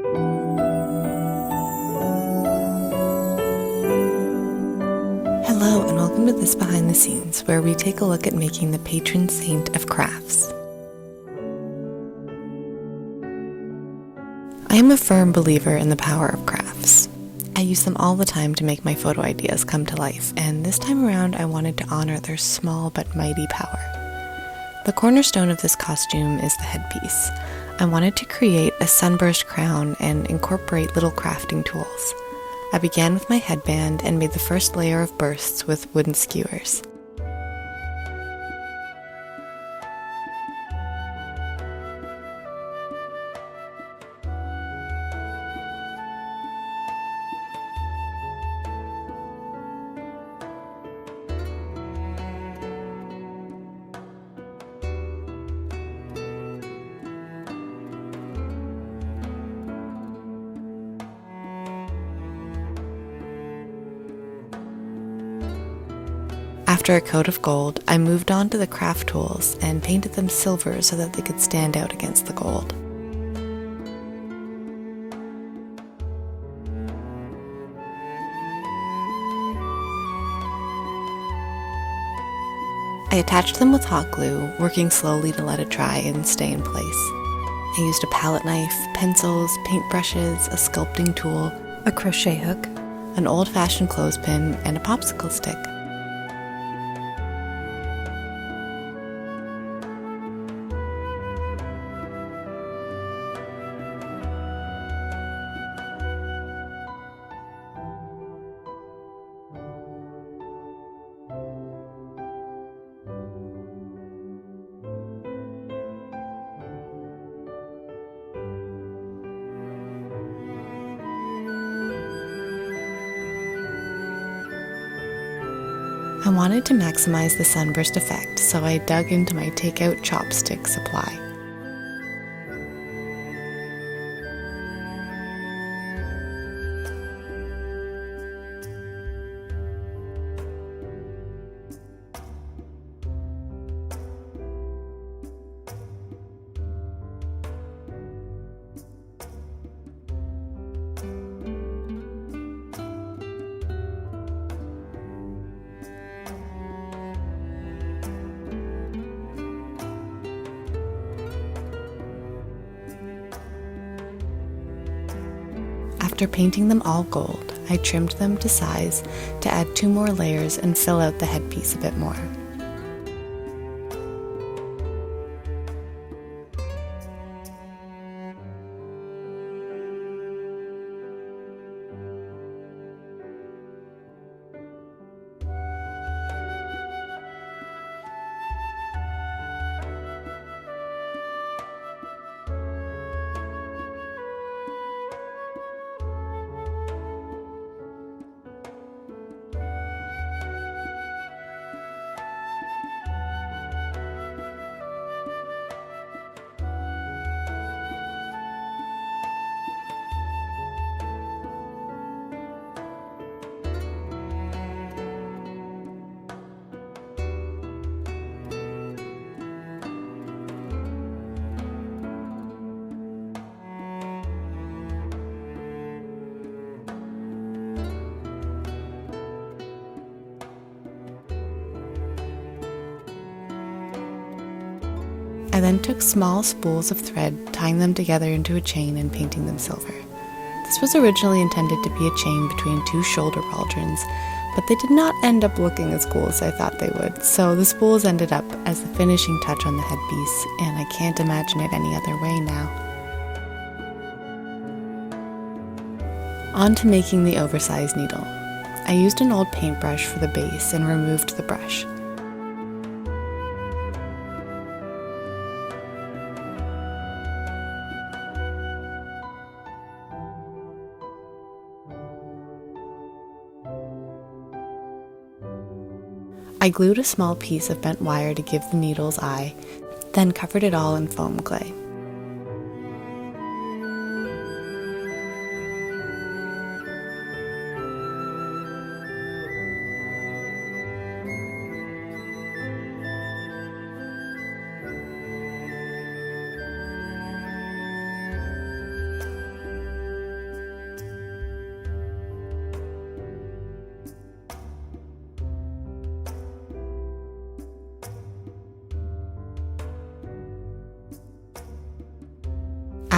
Hello and welcome to this behind the scenes, where we take a look at making the patron saint of crafts. I am a firm believer in the power of crafts. I use them all the time to make my photo ideas come to life, and this time around I wanted to honor their small but mighty power. The cornerstone of this costume is the headpiece. I wanted to create a sunburst crown and incorporate little crafting tools. I began with my headband and made the first layer of bursts with wooden skewers. After a coat of gold, I moved on to the craft tools and painted them silver so that they could stand out against the gold. I attached them with hot glue, working slowly to let it dry and stay in place. I used a palette knife, pencils, paintbrushes, a sculpting tool, a crochet hook, an old-fashioned clothespin, and a popsicle stick. I wanted to maximize the sunburst effect, so I dug into my takeout chopstick supply. After painting them all gold, I trimmed them to size to add 2 more layers and fill out the headpiece a bit more. I then took small spools of thread, tying them together into a chain and painting them silver. This was originally intended to be a chain between 2 shoulder pauldrons, but they did not end up looking as cool as I thought they would, so the spools ended up as the finishing touch on the headpiece, and I can't imagine it any other way now. On to making the oversized needle. I used an old paintbrush for the base and removed the brush. I glued a small piece of bent wire to give the needle's eye, then covered it all in foam clay.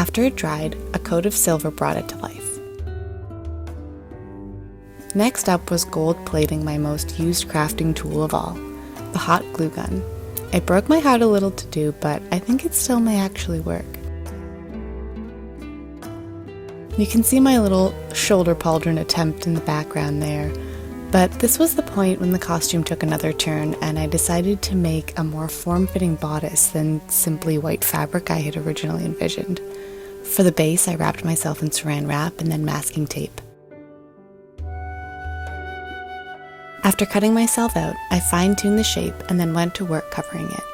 After it dried, a coat of silver brought it to life. Next up was gold plating my most used crafting tool of all, the hot glue gun. It broke my heart a little to do, but I think it still may actually work. You can see my little shoulder pauldron attempt in the background there, but this was the point when the costume took another turn and I decided to make a more form-fitting bodice than simply white fabric I had originally envisioned. For the base, I wrapped myself in saran wrap and then masking tape. After cutting myself out, I fine-tuned the shape and then went to work covering it.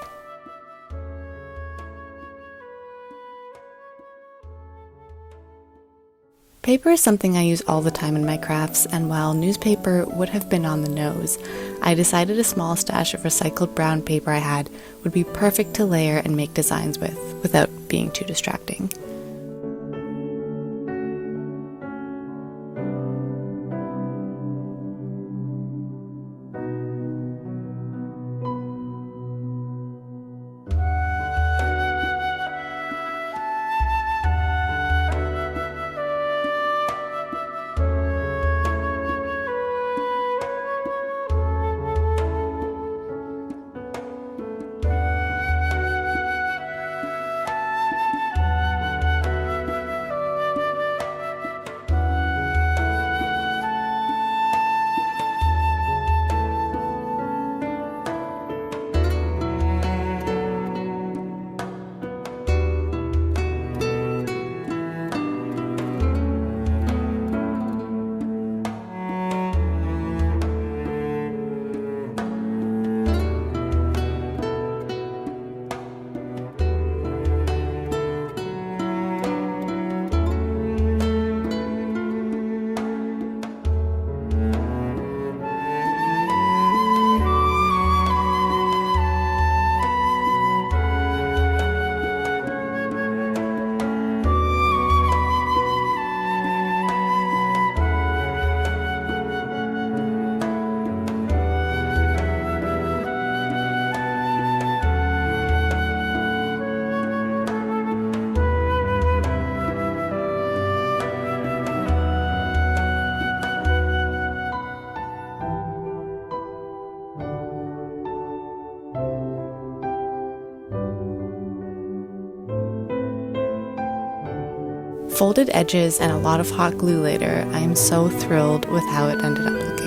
Paper is something I use all the time in my crafts, and while newspaper would have been on the nose, I decided a small stash of recycled brown paper I had would be perfect to layer and make designs with, without being too distracting. Folded edges and a lot of hot glue later, I am so thrilled with how it ended up looking.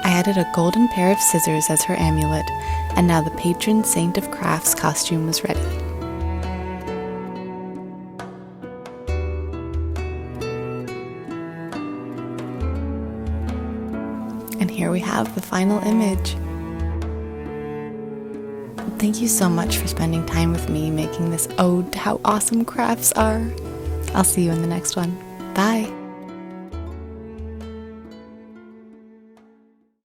I added a golden pair of scissors as her amulet, and now the patron saint of crafts costume was ready. And here we have the final image. Thank you so much for spending time with me making this ode to how awesome crafts are. I'll see you in the next one. Bye!